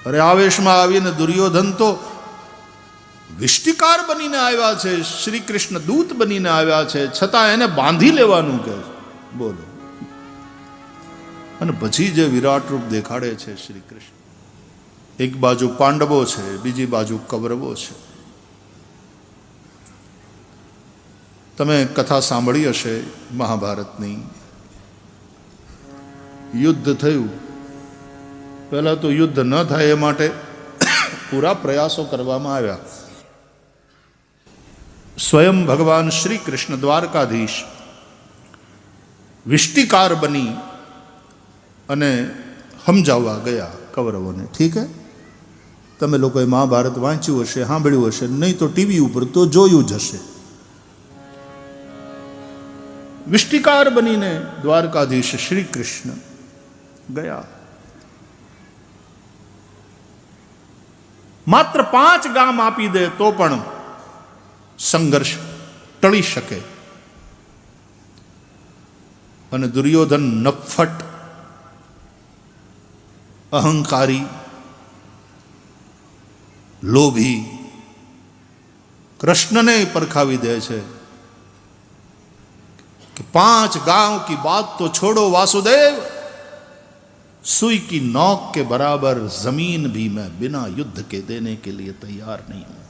અરે આવેશમાં આવીને દુર્યોધન તો વિષ્ટિકાર બનીને આવ્યા છે, શ્રી કૃષ્ણ દૂત બનીને આવ્યા છે, છતાં એને બાંધી લેવાનું કે બોલો. અને પછી જે વિરાટ રૂપ દેખાડે છે શ્રી કૃષ્ણ, એક બાજુ પાંડવો છે, બીજી બાજુ કૌરવો છે. તમે કથા સાંભળી હશે મહાભારતની. યુદ્ધ થયું, પહેલા તો યુદ્ધ ન થાય એ માટે પૂરા પ્રયાસો કરવામાં આવ્યા. સ્વયં ભગવાન શ્રી કૃષ્ણ દ્વારકાધીશ વિષ્ટિકાર બની અને સમજાવવા ગયા કૌરવોને. ઠીક હે, તમે લોકોએ મહાભારત વાંચ્યું હશે, સાંભળ્યું હશે, નહીં તો ટીવી ઉપર તો જોયું જ હશે. વિષ્ટિકાર બનીને દ્વારકાધીશ શ્રી કૃષ્ણ ગયા. માત્ર 5 ગામ આપી દે તો પણ સંઘર્ષ ટળી શકે. અને દુર્યોધન નફ્ફટ, અહંકારી, લોભી કૃષ્ણને પરખાવી દે છે कि 5 गांव की बात तो छोड़ो वासुदेव, सुई की नोक के बराबर जमीन भी मैं बिना युद्ध के देने के लिए तैयार नहीं हूं.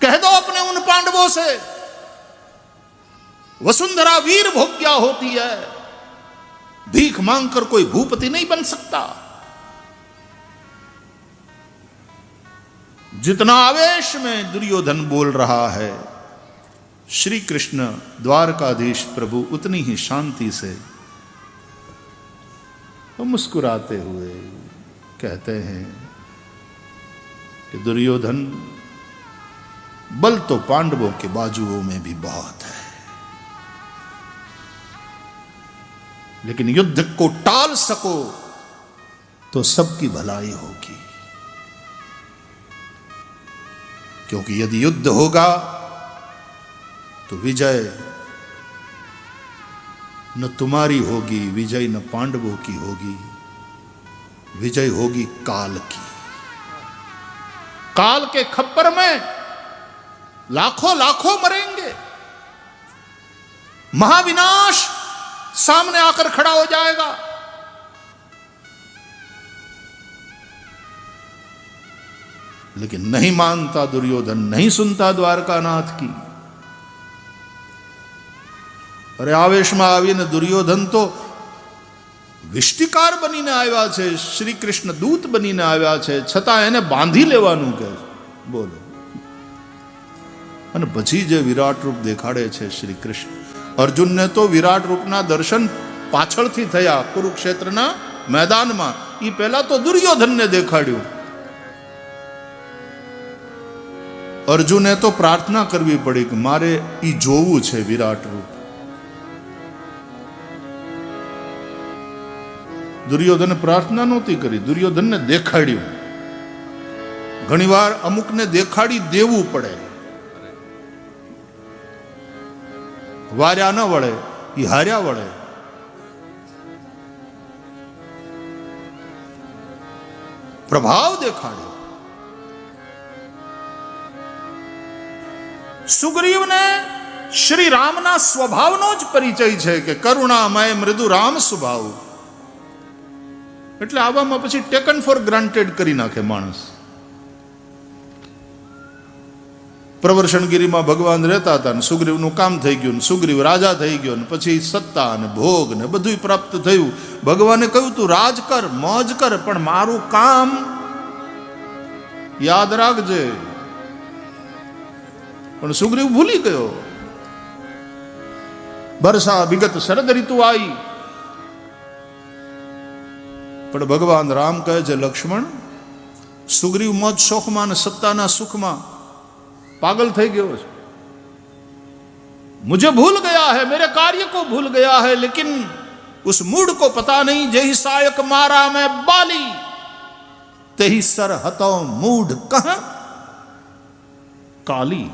कह दो अपने उन पांडवों से, वसुंधरा वीर भोग्या होती है, भीख मांगकर कोई भूपति नहीं बन सकता. जितना आवेश में दुर्योधन बोल रहा है, श्री कृष्ण द्वारकाधीश प्रभु उतनी ही शांति से और मुस्कुराते हुए कहते हैं कि दुर्योधन, बल तो पांडवों के बाजुओं में भी बहुत है, लेकिन युद्ध को टाल सको तो सबकी भलाई होगी. क्योंकि यदि युद्ध होगा तो विजय न तुम्हारी होगी, विजय न पांडवों की होगी, विजय होगी काल की. काल के खप्पर में लाखों लाखों मरेंगे, महाविनाश सामने आकर खड़ा हो जाएगा. लेकिन नहीं मानता दुर्योधन, नहीं सुनता द्वारकानाथ की. अरे आवेशમાં આવીને દુર્યોધન તો વિષ્ટિકાર બનીને આવ્યા છે, શ્રી કૃષ્ણ દૂત બનીને આવ્યા છે, છતાં એને બાંધી લેવાનું કે બોલો. અને પછી જે વિરાટ રૂપ દેખાડે છે શ્રી કૃષ્ણ. અર્જુનને તો વિરાટ રૂપના દર્શન પાછળથી થયા કુરુક્ષેત્રના મેદાનમાં. એ પહેલા તો દુર્યોધનને દેખાડ્યું. અર્જુને તો પ્રાર્થના કરવી પડી કે મારે ઈ જોવું છે વિરાટ રૂપ. દુર્યોધને પ્રાર્થના નહોતી કરી, દુર્યોધનને દેખાડ્યું. ઘણીવાર અમુકને દેખાડી દેવું પડે, વાર્યા ન વળે, એ હાર્યા વળે. પ્રભાવ દેખાડ્યો. સુગ્રીવને શ્રી રામના સ્વભાવનો જ પરિચય છે કે કરુણામય મૃદુ રામ સ્વભાવ. એટલે આવામાં પછી ટેકન ફોર ગ્રાન્ટેડ કરી નાખે માણસ. પ્રવર્ષણગીરીમાં ભગવાન રહેતા હતા ને સુગ્રીવનું કામ થઈ ગયું, સુગ્રીવ રાજા થઈ ગયો ને પછી સત્તા અને ભોગ ને બધું પ્રાપ્ત થયું. ભગવાને કહ્યું તું રાજ કર, મોજ કર, પણ મારું કામ યાદ રાખજે. પણ સુગ્રીવ ભૂલી ગયો. બરસા વિગત શરદ ઋતુ આવી. પણ ભગવાન રામ કહે છે, લક્ષ્મણ, સુગ્રીવ મોજ શોખમાં અને સત્તાના સુખમાં पागल થઈ ગયો છે. मुझे भूल गया है, मेरे कार्य को भूल गया है, लेकिन उस मूड को पता नहीं, जेहि सायक मारा मैं बाली, तेहि सर हतो मूड कहां काली.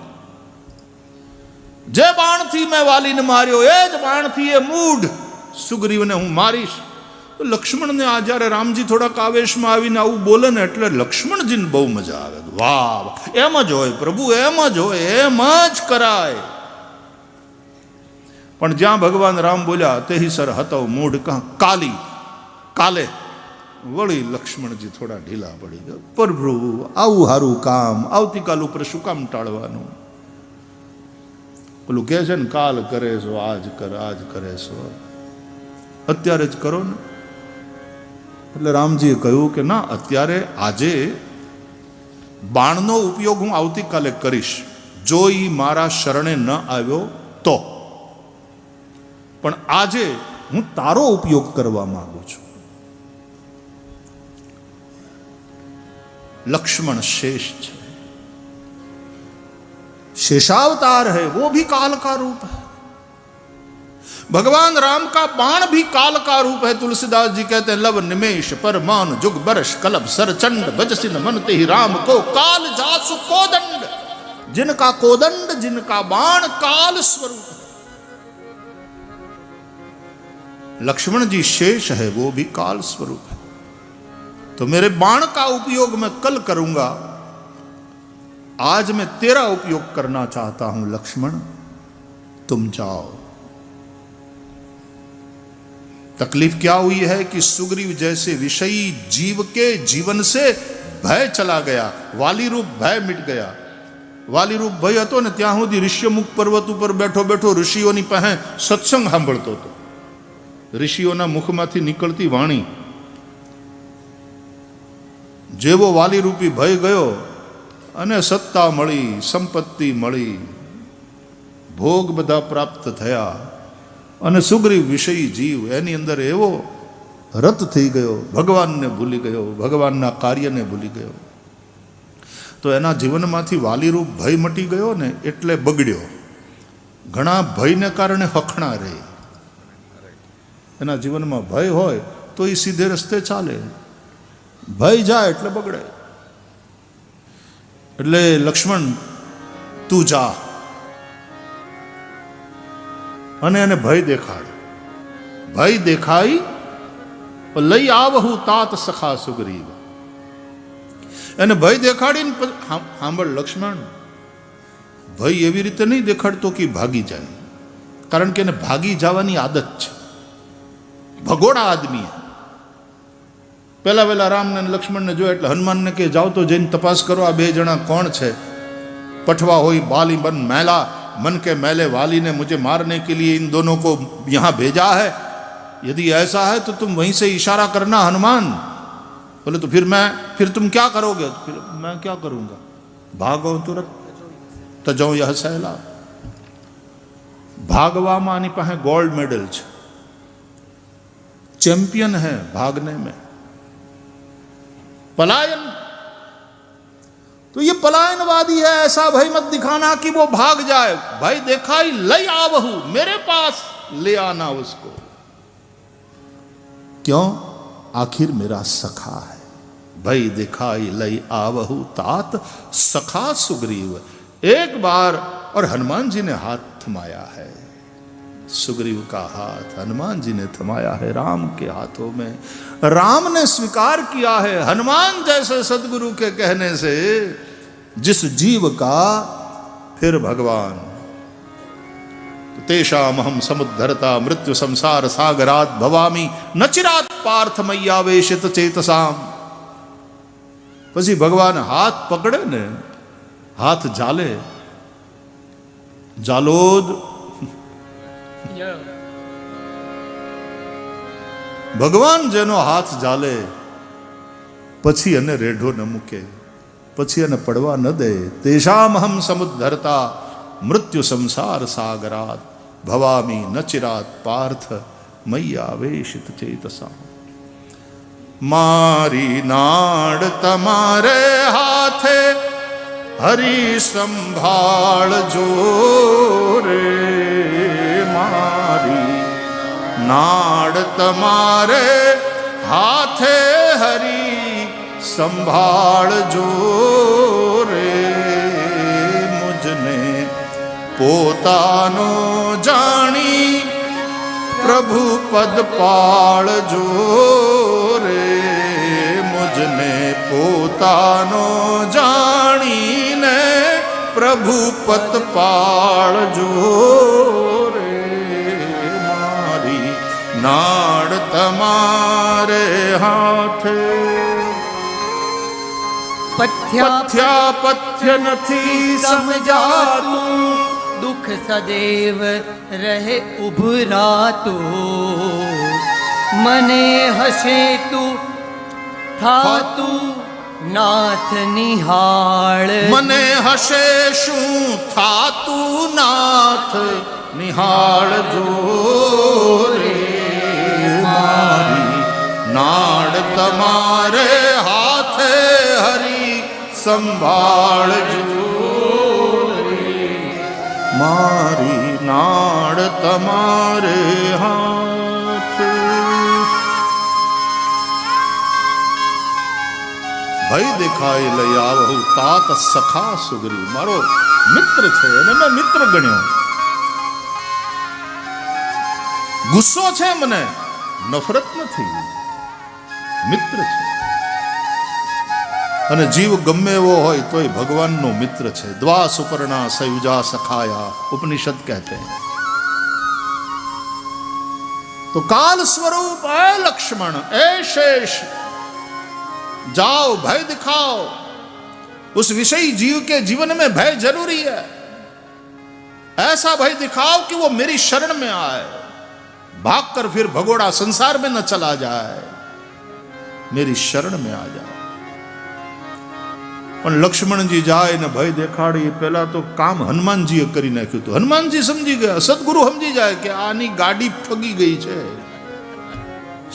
जे बाण थी मैं वाली ने मार्यो, ए ज बाण थी ए मूड सुग्रीव ने हूं मारीश. લક્ષ્મણ ને આ જ્યારે રામજી થોડાક આવેશમાં આવીને આવું બોલે ને એટલે લક્ષ્મણજીને બહુ મજા આવે. વાહ, એમ જ હોય પ્રભુ, એમ જ હોય, એમ જ કરાય. પણ જ્યાં ભગવાન રામ બોલ્યા તેહી સર હતો મૂઢ કાલી, કાલે વળી લક્ષ્મણજી થોડા ઢીલા પડી ગયા. પ્રભુ આવું સારું કામ આવતીકાલ ઉપર શું કામ ટાળવાનું? પેલું કહે છે ને, કાલ કરે છો આજ કરે છો, અત્યારે જ કરો ને. એટલે રામજીએ કહ્યું કે ના, અત્યારે આજે બાણનો ઉપયોગ હું આવતીકાલે કરીશ, જો એ મારા શરણે ન આવ્યો તો. પણ આજે હું તારો ઉપયોગ કરવા માંગુ છું. लक्ष्मण शेष है, शेषावतार है, वो भी काल का रूप है. भगवान राम का बाण भी काल का रूप है. तुलसीदास जी कहते हैं, लव निमेश पर मान जुग बरस कलब सरचंड भजसिन मनते ही राम को काल जासु कोदंड. जिनका कोदंड, जिनका बाण काल स्वरूप है. लक्ष्मण जी शेष है, वो भी काल स्वरूप है. तो मेरे बाण का उपयोग मैं कल करूंगा, आज मैं तेरा उपयोग करना चाहता हूं लक्ष्मण, तुम जाओ. तकलीफ क्या हुई है कि सुग्रीव जैसे विषयी जीव के जीवन से भय चला गया, वाली रूप भय मिट गया. वाली रूप भय હતો ને ત્યાં સુધી ઋષ્યમુખ પર્વત ઉપર બેઠો બેઠો ઋષિઓની પાસે સત્સંગ સાંભળતો હતો. ઋષિઓના મુખમાંથી નીકળતી વાણી. જેવો વાલી રૂપી ભય ગયો અને સત્તા મળી, સંપત્તિ મળી, ભોગ બધા પ્રાપ્ત થયા અને સુગ્રીવ વિષયી જીવ એની અંદર એવો રત થઈ ગયો, ભગવાનને ભૂલી ગયો, ભગવાનના કાર્યને ભૂલી ગયો. તો એના જીવનમાંથી વાલી રૂપ ભય મટી ગયો ને એટલે બગડ્યો. ઘણા ભયને કારણે હખણા રહે. એના જીવનમાં ભય હોય તો એ સીધે રસ્તે ચાલે, ભય જાય એટલે બગડે. એટલે લક્ષ્મણ તું જા અને એને ભય દેખાડ. ભય દેખાઈ લઈ આવહુ તાત સખા સુગ્રીવ. એને ભય દેખાડીને સાંભળ લક્ષ્મણ, ભય એવી રીતે નહીં દેખાડતો કે ભાગી જાય, કારણ કે એને ભાગી જવાની આદત છે. ભગોડા આદમી. પહેલા રામને લક્ષ્મણને જોયા એટલે હનુમાનને કે જાઓ તો જઈને તપાસ કરો આ બે જણા કોણ છે. पठवा हुई बाली बन मैला, मन के मैले वाली ने मुझे मारने के लिए इन दोनों को यहाँ भेजा है. यदि ऐसा है तो तुम वहीं से इशारा करना हनुमान. बोले तो फिर तुम क्या करोगे? तो फिर मैं क्या करूँगा, भागो तुरंत तजो यह सहला. भागवा आनी पाहे गोल्ड मेडल है, चैंपियन है भागने में. पलायन तो ये पलायनवादी है. ऐसा भय मत दिखाना कि वो भाग जाए. भय दिखाई लई आवहू, मेरे पास ले आना उसको. क्यों? आखिर मेरा सखा है. भय दिखाई लई आवहू तात सखा सुग्रीव. एक बार और हनुमान जी ने हाथ थमाया है. सुग्रीव का हाथ हनुमान जी ने थमाया है राम के हाथों में. राम ने स्वीकार किया है हनुमान जैसे सदगुरु के कहने से जिस जीव का फिर भगवान. तेषाम हम समुद्धरता मृत्यु संसार सागरात भवामी न चिरात पार्थ मय्यावेशित चेतसाम. પછી ભગવાન હાથ પકડે ને, હાથ ઝાલે, ઝાલોદ ભગવાન જેનો હાથ ઝાલે પછી એને રેઢો ન મૂકે, પછી એને પડવા ન દે. તેષામ હમ સમુદ્ધરતા મૃત્યુ સંસાર સાગરાત ભવામી ન ચિરાત પાર્થ મય્યાવેશિત ચેતસા. મારી નાડ તમારે હાથે હરી સંભાળજો રે. મારી નાડ તમારે હાથે હરી સંભાળજો રે. મુજને પોતાનો જાણી प्रभु पद पाळजो रे मुझने पोतानो जाणीने प्रभु पद पाळजो रे मारी नाड़ तमारे हाथे पथ्या नथी समजातु दुख सदैव रहे उभरातो मने हसे तू थातु नाथ निहाळ मने हसे शू थातु नाथ निहाळ जो रे मारी नाड़ तमारे हाथे हरी संभाळ जो मारी नाड़ तमारे हाथ भय देखाय लई आवहु तात सखा सुग्रीव मारो मित्र छे અને મેં મિત્ર ગણ્યો ગુસ્સો છે મને નફરત નથી મિત્ર છે અને જીવ ગમે એવો હોય તોય ભગવાનનો મિત્ર છે દ્વા સુપર્ણા સયુજા સખાયા उपनिषद कहते हैं तो काल स्वरूप है लक्ष्मण ए शेष जाओ भय दिखाओ उस विषयी जीव के जीवन में भय जरूरी है ऐसा भय दिखाओ कि वो मेरी शरण में आए भागकर फिर भगोड़ा संसार में न चला जाए मेरी शरण में आ जाए પણ લક્ષ્મણજી જાય ને ભય દેખાડી પહેલા તો કામ હનુમાનજીએ કરી નાખ્યું હતું હનુમાનજી સમજી ગયા સદગુરુ સમજી જાય કે આની ગાડી ફગી ગઈ છે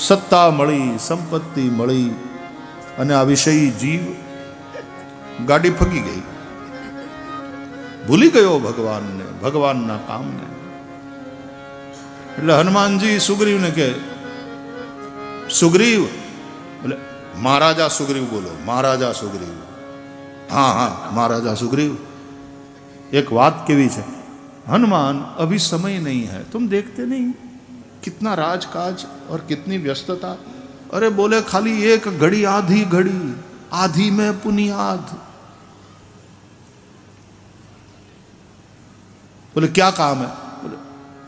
સત્તા મળી સંપત્તિ મળી અને આ વિષયી જીવ ગાડી ફગી ગઈ ભૂલી ગયો ભગવાનને ભગવાનના કામને એટલે હનુમાનજી સુગ્રીવને કહે સુગ્રીવ એટલે મહારાજા સુગ્રીવ બોલો મહારાજા સુગ્રીવ हाँ हाँ महाराजा सुग्रीव एक बात केवी है हनुमान अभी समय नहीं है तुम देखते नहीं कितना राजकाज और कितनी व्यस्तता अरे बोले खाली एक घड़ी आधी में पुनियाद बोले क्या काम है बोले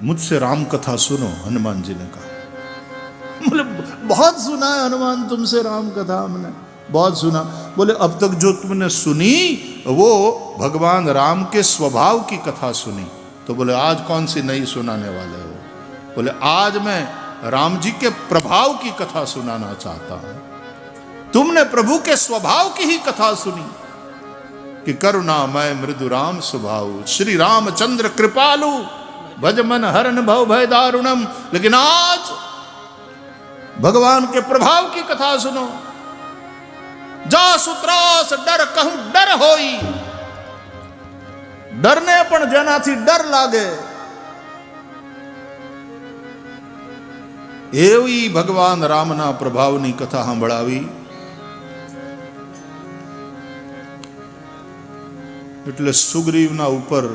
मुझसे राम कथा सुनो हनुमान जी ने कहा बोले बहुत सुना है हनुमान तुमसे राम कथा हमने बहुत सुना बोले अब तक जो तुमने सुनी वो भगवान राम के स्वभाव की कथा सुनी तो बोले आज कौन सी नई सुनाने वाले हो बोले आज मैं राम जी के प्रभाव की कथा सुनाना चाहता हूं तुमने प्रभु के स्वभाव की ही कथा सुनी कि करुणामय मृदु राम स्वभाव श्री रामचंद्र कृपालु भजमन हरन भव भय दारुणम लेकिन आज भगवान के प्रभाव की कथा सुनो जा सुत्रास डर कहूं डर होई डरने पण जेनाथी डर लागे एवी भगवान रामना प्रभावनी कथा सांभळावी એટલે સુગ્રીવના ઉપર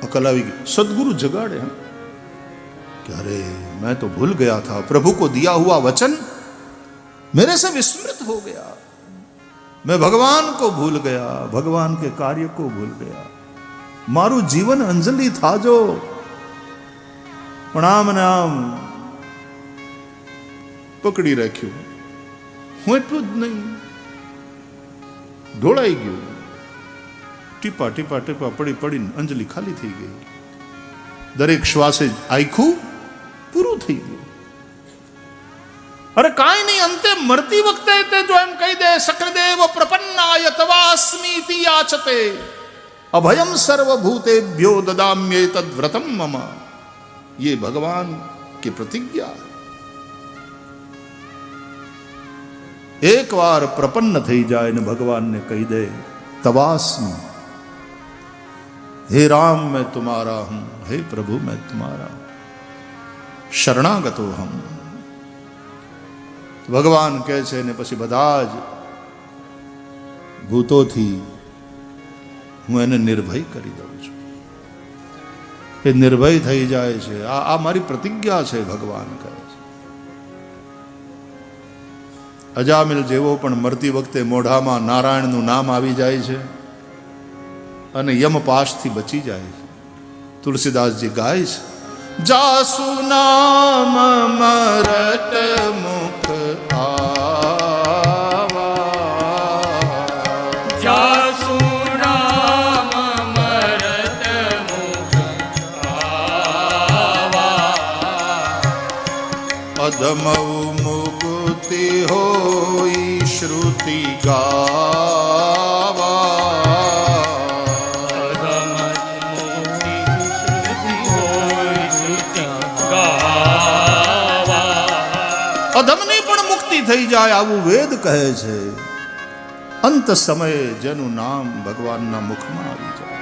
અકલ આવી ગઈ સદગુરુ જગાડે कि अरे मैं तो भूल गया था प्रभु को दिया हुआ वचन मेरे से विस्मृत हो गया मैं भगवान को भूल गया भगवान के कार्य को भूल गया मारू जीवन अंजलि था जो प्रणाम नाम पकड़ी राख्यू हूँ एटलू ज नहीं ढोळाई गयो टीपा टीपा टीपा पड़ी पड़ी अंजलि खाली थी गई दरेक श्वासे आखू पूरू थी गયું अरे काई नहीं अंते मरती वक्ते ते जो एम कही दे सक्रिदेव प्रपन्नाय तवास्मीति याचते अभयम सर्वभूतेभ्यो ददाम्ये तद्व्रतम मम ये भगवान की प्रतिज्ञा एक बार प्रपन्न थई जाए ने भगवान ने कही दे तवास्मी हे राम मैं तुम्हारा हूं हे प्रभु मैं तुम्हारा शरणागतो हम भगवान कहे छे ने पछी बधाज भूतोथी हूँ एने निर्भय करी दઉં છું એ નિર્ભય થઈ જાય છે. આ મારી પ્રતિજ્ઞા છે, ભગવાન કહે છે. અજામિલ જેવો પણ મરતી વખતે મોઢામાં નારાયણનું નામ આવી જાય છે અને યમપાશથી બચી જાય છે. તુલસીદાસજી ગાય છે, જાસુ નામ મરત મુખ આવા, જાસુ નામ મરત મુખ આવા, અધમૌ મુક્તિ હોઈ શ્રુતિ ગાવા, અધમની પણ મુક્તિ થઈ જાય આવું વેદ કહે છે. અંત સમયે જેનું નામ ભગવાનના મુખમાં આવી જાય,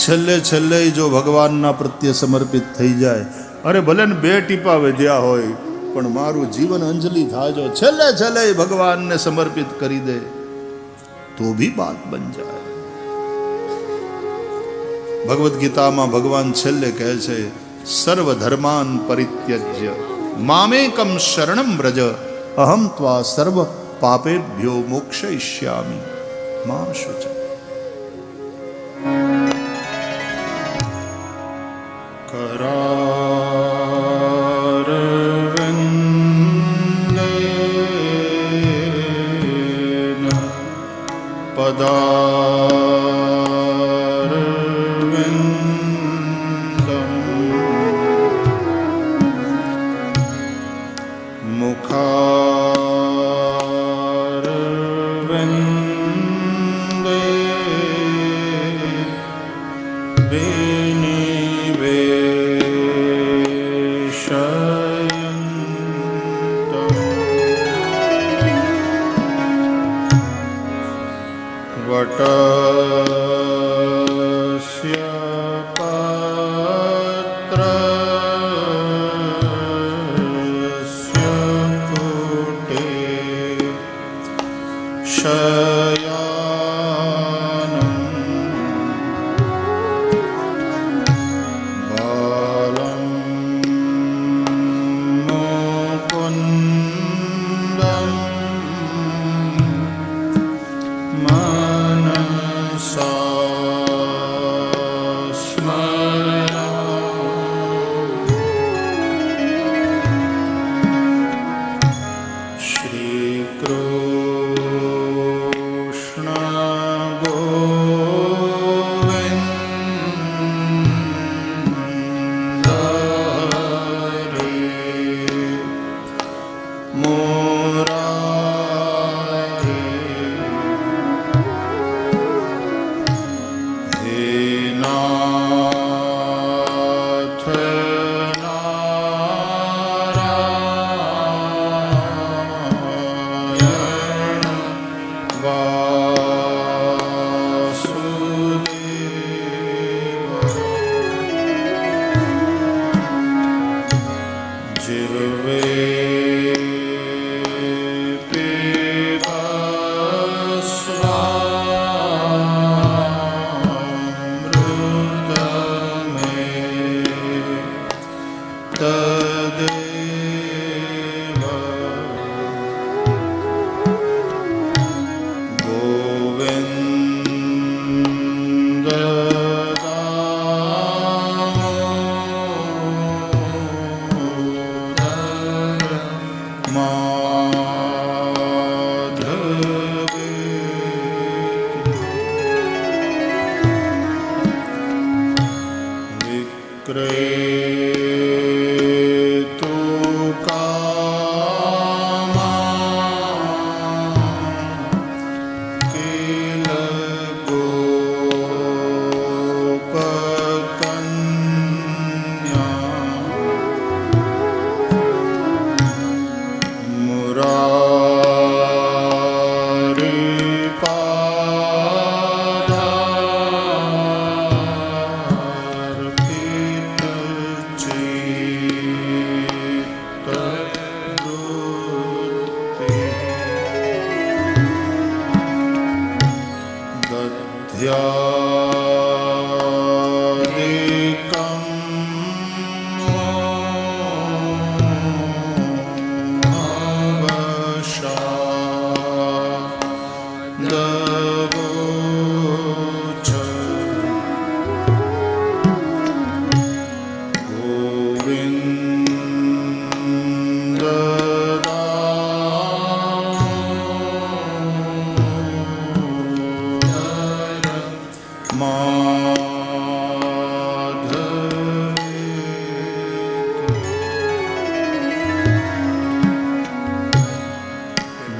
છેલ્લે છેલ્લે જો ભગવાનના પ્રત્યે સમર્પિત થઈ જાય, અરે ભલે ને 2 ટીપા વધ્યા હોય પણ મારું જીવન અંજલિ થાજો, છેલ્લે છેલ્લે ભગવાનને સમર્પિત કરી દે તો ભી બાત બન જાય. ભગવદ્ ગીતામાં ભગવાન છેલ્લે કહે છે, સર્વ ધર્માન પરિત્યજ્ય મામેકમ શરણમ વ્રજ અહમ ત્વા સર્વ પાપેભ્યો મોક્ષયિષ્યામિ મા શુચ. કરારવિંદેન પદારવિંદમ મુખારવિંદે વટસ્ય પત્રસ્ય પુટે શયાનં બાલં મુકુંદં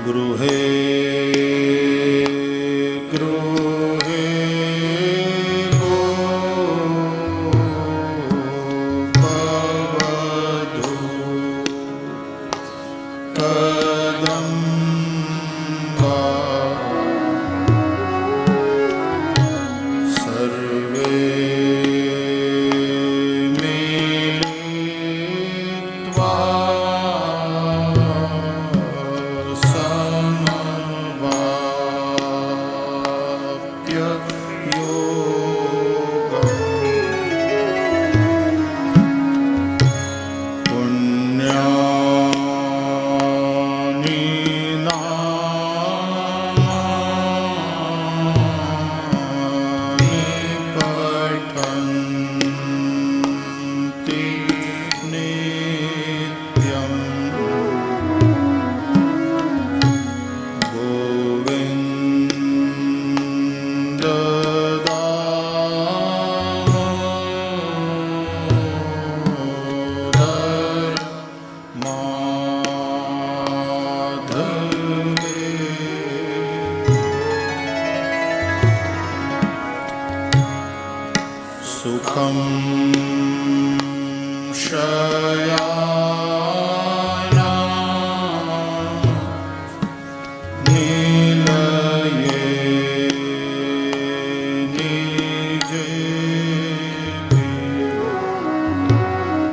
गृहे गृहे गोपवधू कदम्बा सर्वे मिलित्वा